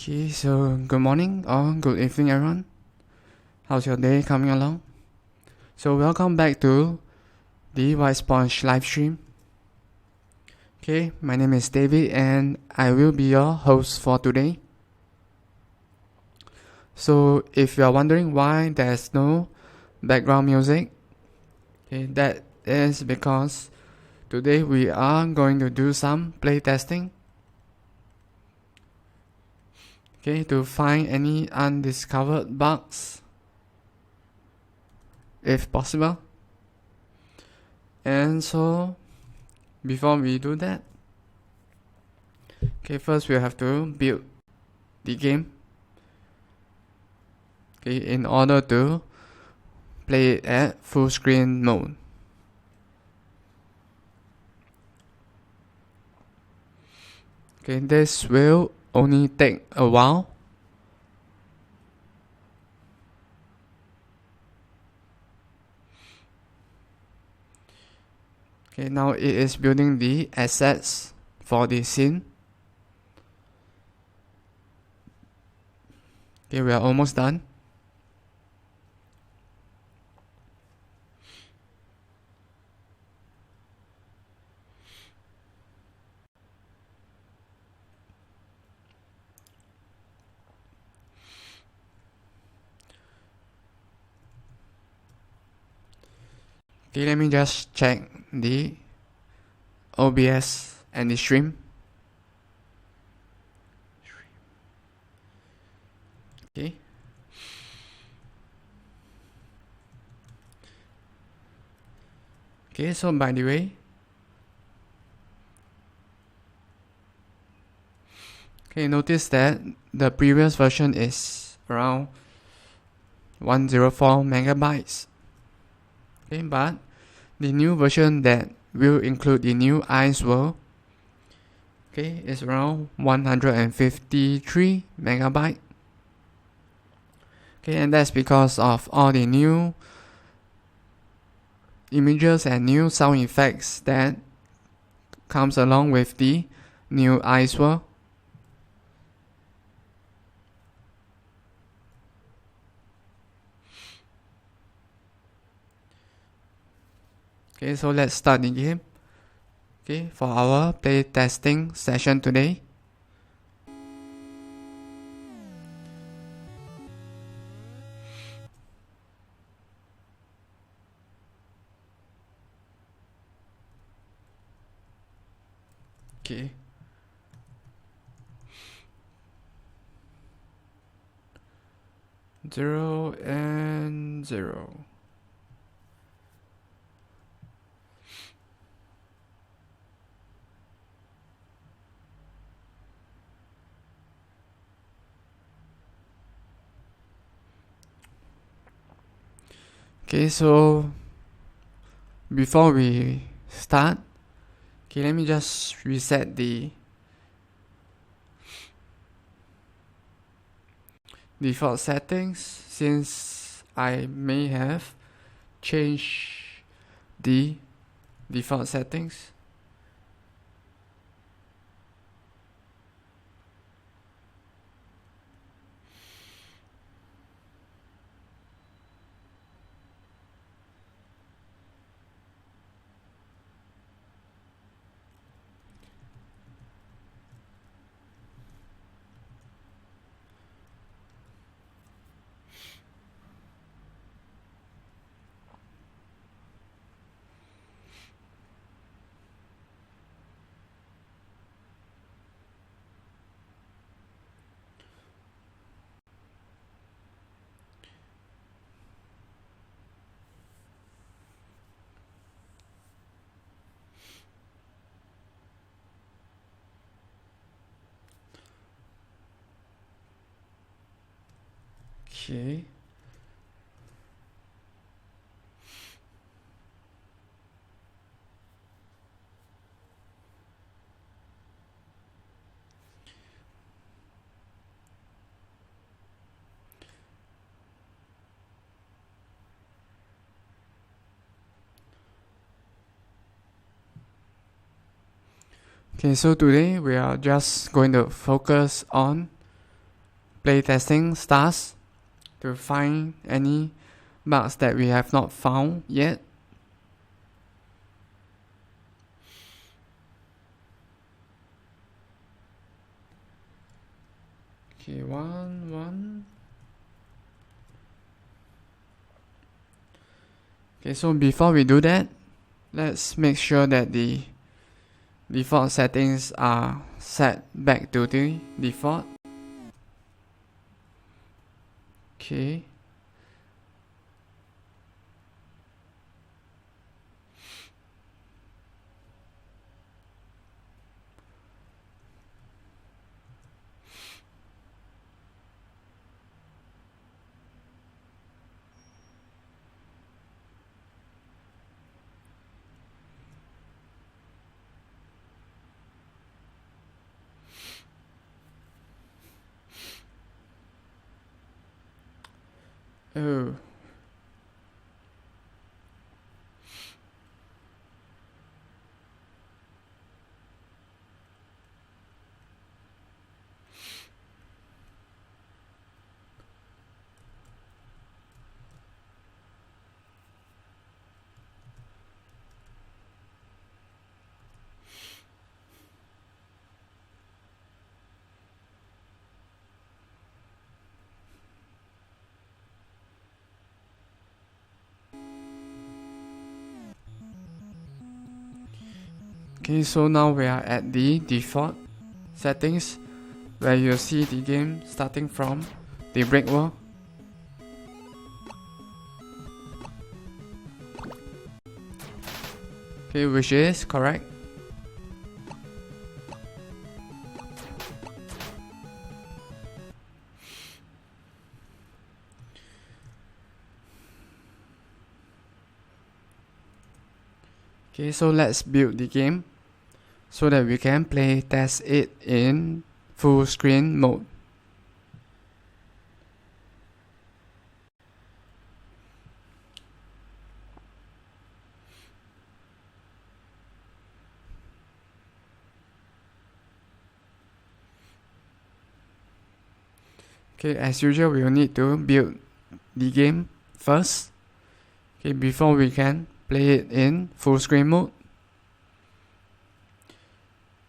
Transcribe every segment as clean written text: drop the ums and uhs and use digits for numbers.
Okay, so good morning or good evening, everyone. How's your day coming along? So welcome back to the White Sponge live stream. Okay, my name is David and I will be your host for today. So if you are wondering why there's no background music, okay, that is because today we are going to do some playtesting. Okay, to find any undiscovered bugs, if possible. And so, before we do that, okay, first we have to build the game. Okay, in order to play it at full screen mode. Okay, this will only take a while. Okay, now it is building the assets for the scene. Okay, we are almost done. Okay, let me just check the OBS and the stream. Okay. Okay, so by the way, okay, notice that the previous version is around 104 megabytes. Okay, but the new version that will include the new ice world, okay, is around 153 megabyte. Okay, and that's because of all the new images and new sound effects that comes along with the new ice world. Okay, so let's start the game. Okay, for our playtesting session today. Okay. Zero and zero. Okay, so before we start, okay, let me just reset the default settings since I may have changed the default settings. Okay. Okay, so today we are just going to focus on playtesting stars to find any bugs that we have not found yet. Okay, one. Okay, so before we do that, let's make sure that the default settings are set back to the default. Okay. Oh. Okay, so now we are at the default settings where you see the game starting from the brick wall. Okay, which is correct. Okay, so let's build the game so that we can play test it in full screen mode. Okay, as usual, we will need to build the game first. Okay, before we can play it in full screen mode,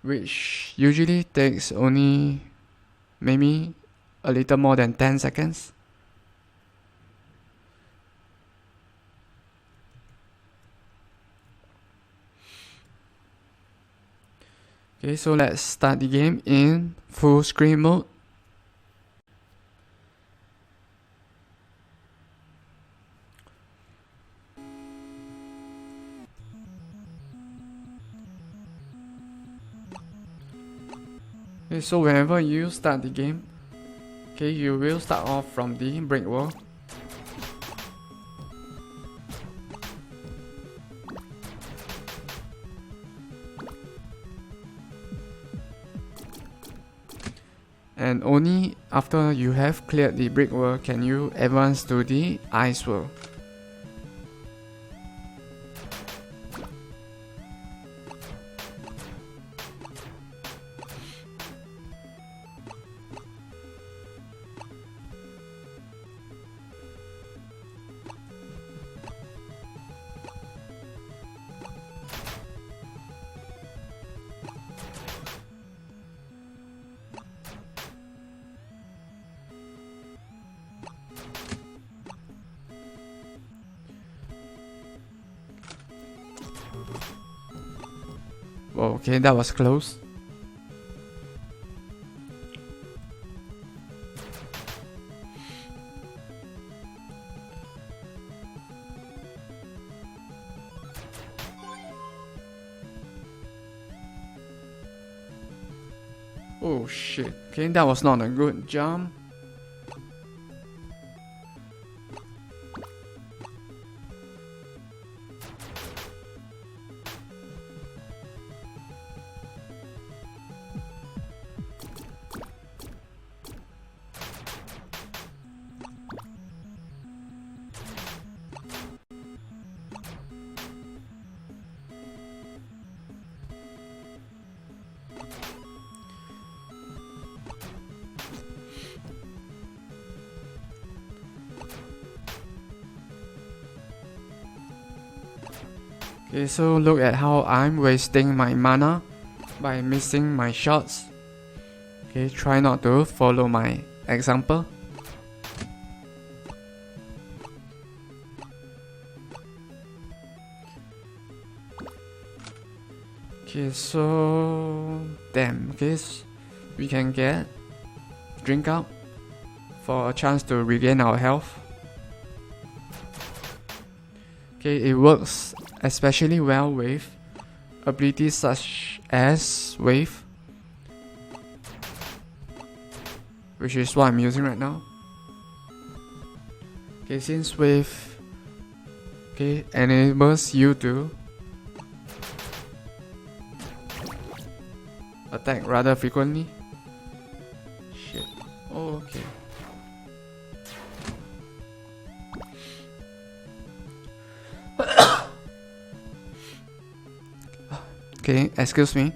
which usually takes only maybe a little more than 10 seconds. Okay, so let's start the game in full screen mode. Okay, so whenever you start the game, okay, you will start off from the brick wall. And only after you have cleared the brick wall can you advance to the ice world. Okay, that was close. Oh shit, okay, that was not a good jump. Okay, so look at how I'm wasting my mana by missing my shots. Okay, try not to follow my example. Okay, so damn, okay, we can get drink up for a chance to regain our health. Okay, it works especially well with abilities such as wave, which is what I'm using right now. Okay, since wave enables you to attack rather frequently. Shit. Oh, okay. Okay, excuse me.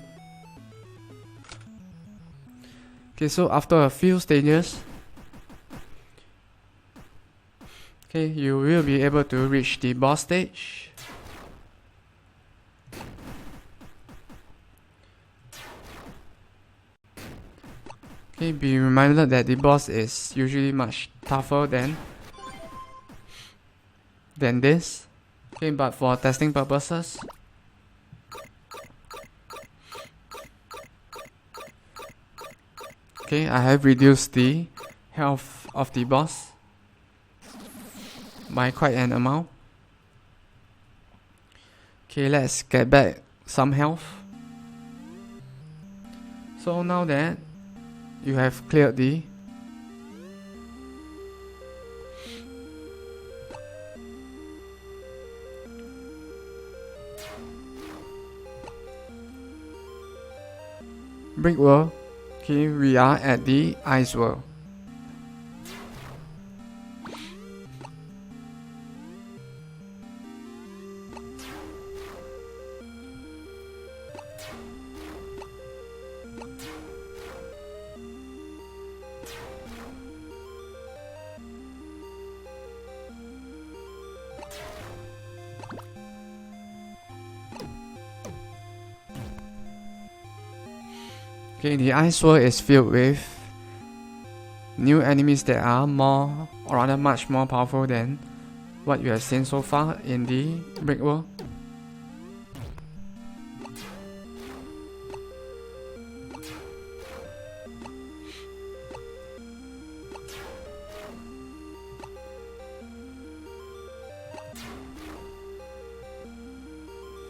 Okay, so after a few stages, okay, you will be able to reach the boss stage. Okay, be reminded that the boss is usually much tougher than this. Okay, but for testing purposes, okay, I have reduced the health of the boss by quite an amount. Okay, let's get back some health. So now that you have cleared the brick world, okay, we are at the ice world. Okay, the ice world is filled with new enemies that are more, or rather much more powerful than what you have seen so far in the brick world.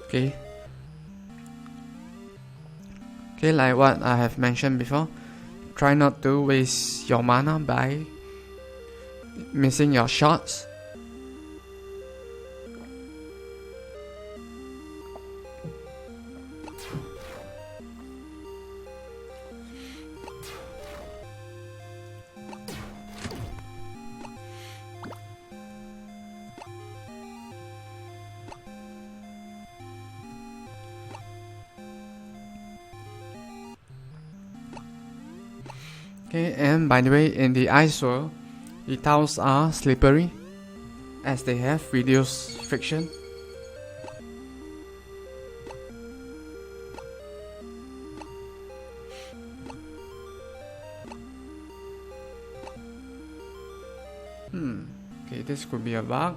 Okay. Okay, like what I have mentioned before, try not to waste your mana by missing your shots. Okay, and by the way, in the ice world, the tiles are slippery as they have reduced friction. Okay, this could be a bug.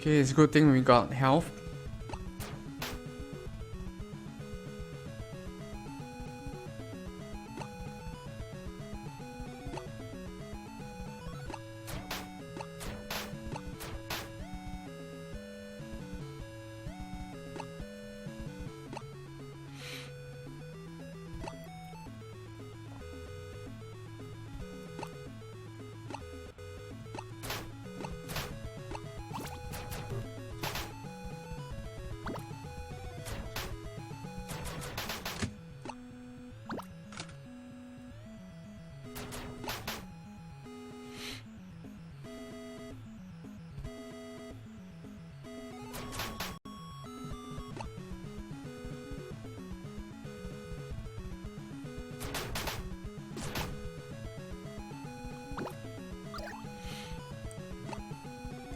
Okay, it's a good thing we got health.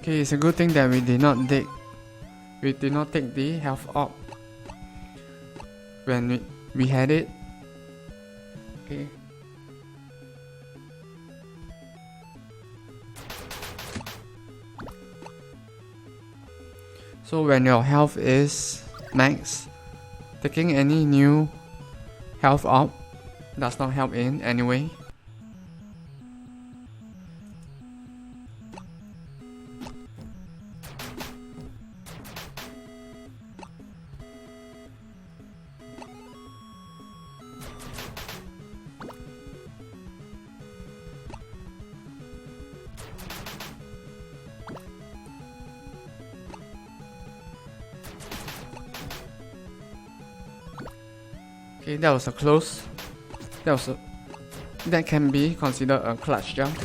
Okay, it's a good thing that we did not take the health orb when we had it. Okay. So when your health is max, taking any new health orb does not help in any way. Okay, that was a close. That can be considered a clutch jump.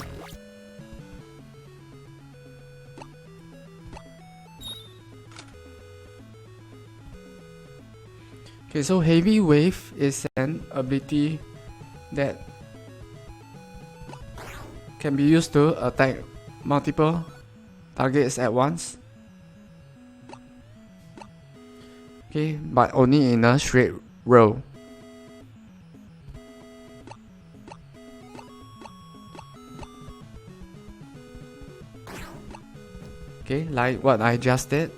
Okay, so heavy wave is an ability that can be used to attack multiple targets at once. Okay, but only in a straight row. Okay, like what I just did.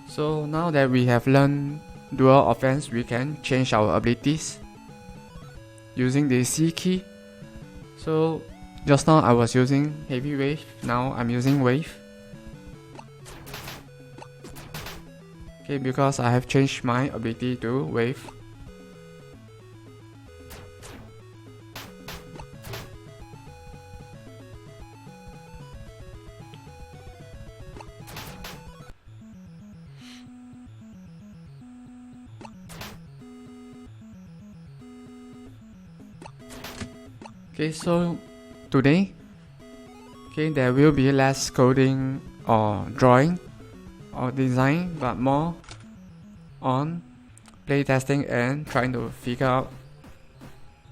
So now that we have learned dual offense, we can change our abilities using the C key. So just now I was using heavy wave, now I'm using wave. Okay, because I have changed my ability to wave. Okay, so today, there will be less coding or drawing or design, but more on playtesting and trying to figure out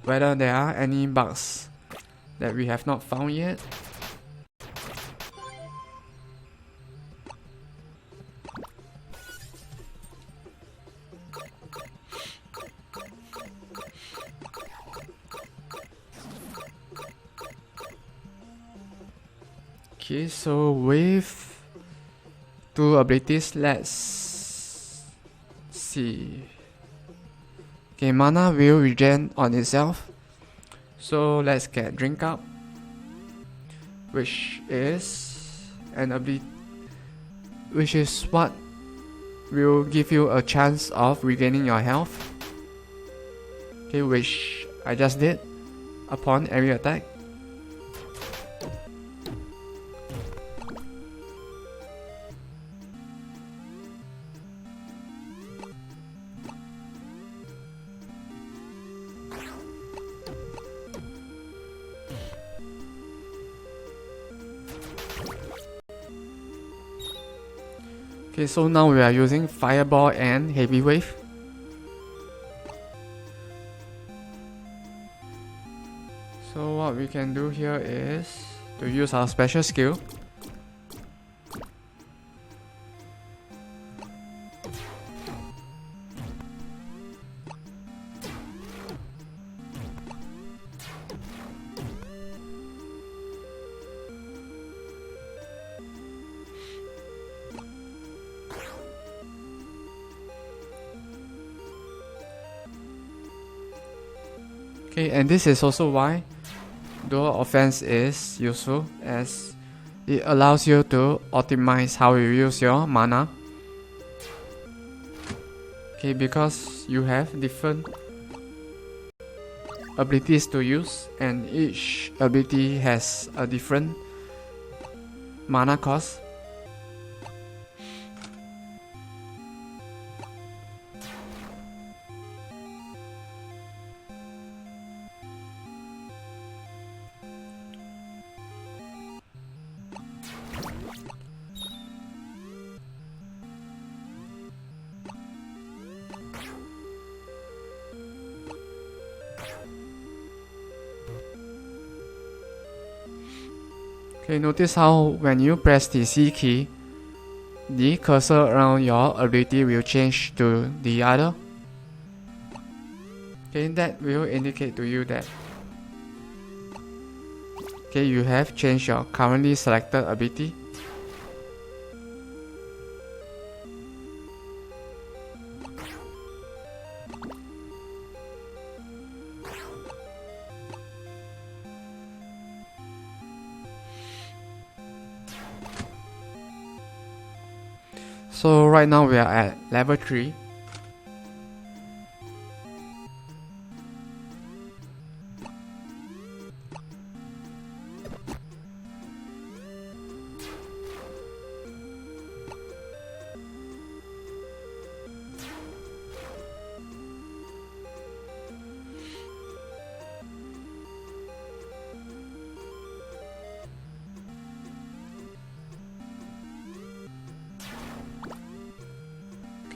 whether there are any bugs that we have not found yet. Okay, so with two abilities, let's see. Okay, mana will regen on itself. So let's get drink up, which is an ability, which is what will give you a chance of regaining your health. Okay, which I just did upon every attack. Okay, so now we are using Fireball and Heavy Wave. So what we can do here is to use our special skill. Okay, and this is also why dual offense is useful, as it allows you to optimize how you use your mana. Okay, because you have different abilities to use, and each ability has a different mana cost. Okay, notice how when you press the C key, the cursor around your ability will change to the other. Okay, that will indicate to you that you have changed your currently selected ability. So right now we are at level 3.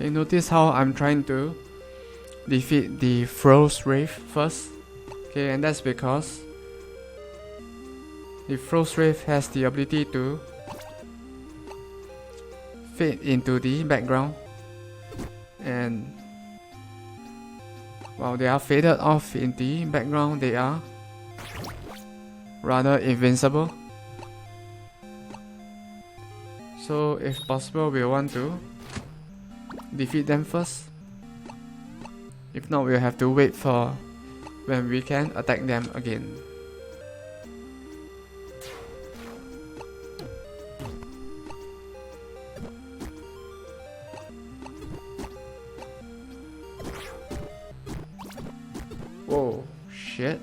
Okay, notice how I'm trying to defeat the Frost Wraith first. Okay, and that's because the Frost Wraith has the ability to fade into the background, and while they are faded off in the background, they are rather invincible. So if possible, we want to defeat them first. If not, we'll have to wait for when we can attack them again. Whoa, shit.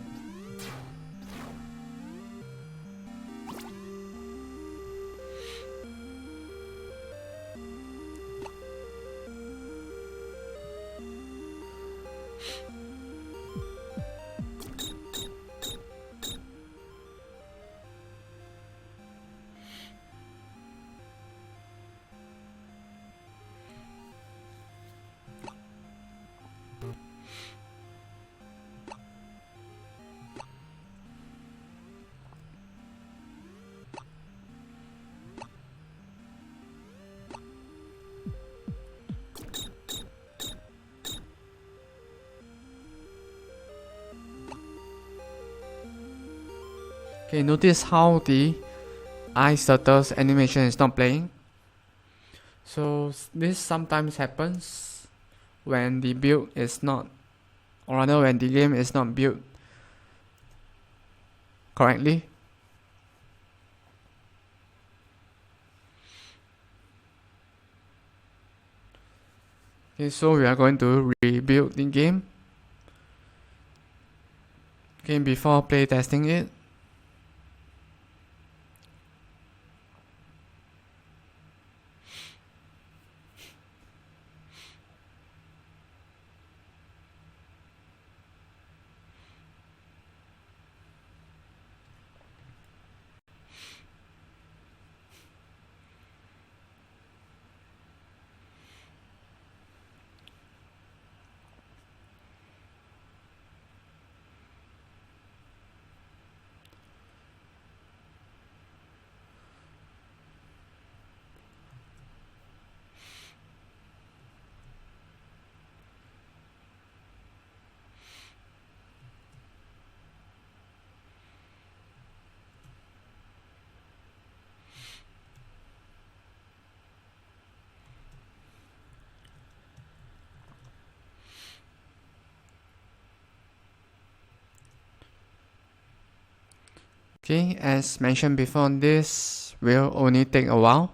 Okay, notice how the ice turtle's animation is not playing. So this sometimes happens when the build is not, or rather when the game is not built correctly. Okay, so we are going to rebuild the game. Okay, before playtesting it. Okay, as mentioned before, this will only take a while.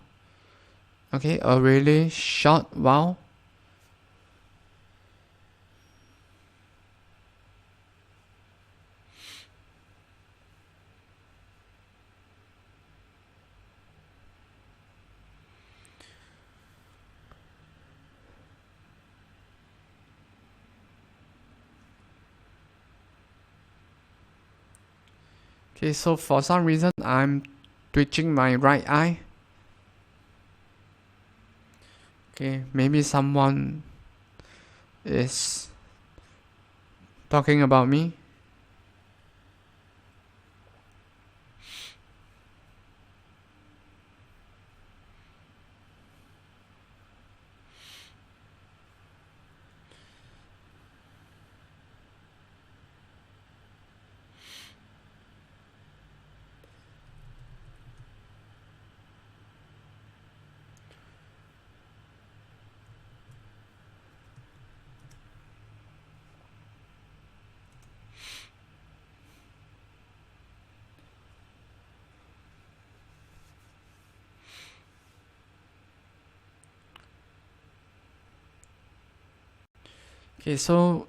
Okay, a really short while. Okay, so for some reason I'm twitching my right eye. Okay, maybe someone is talking about me. Okay, so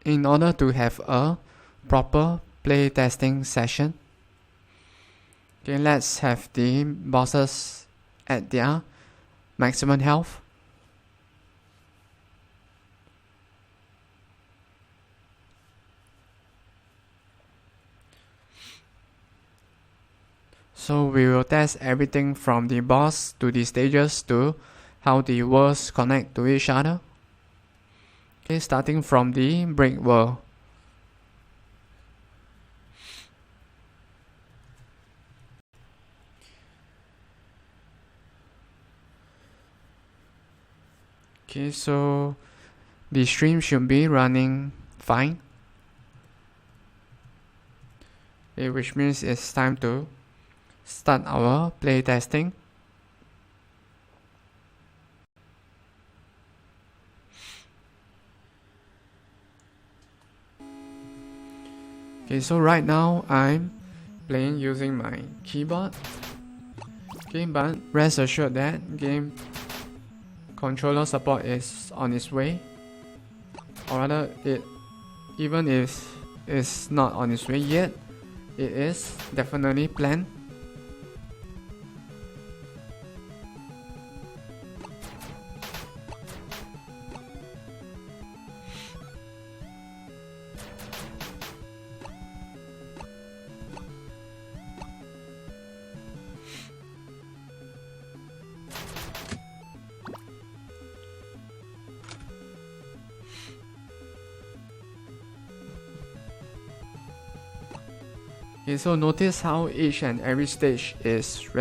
in order to have a proper play testing session, okay, let's have the bosses at their maximum health. So we will test everything from the boss to the stages to how the worlds connect to each other. Okay, starting from the brick world. Okay, so the stream should be running fine. Okay, which means it's time to start our play testing. Okay, so right now I'm playing using my keyboard. Okay, but rest assured that game controller support is on its way. Or rather, even if it's not on its way yet, it is definitely planned. Okay, so notice how each and every stage is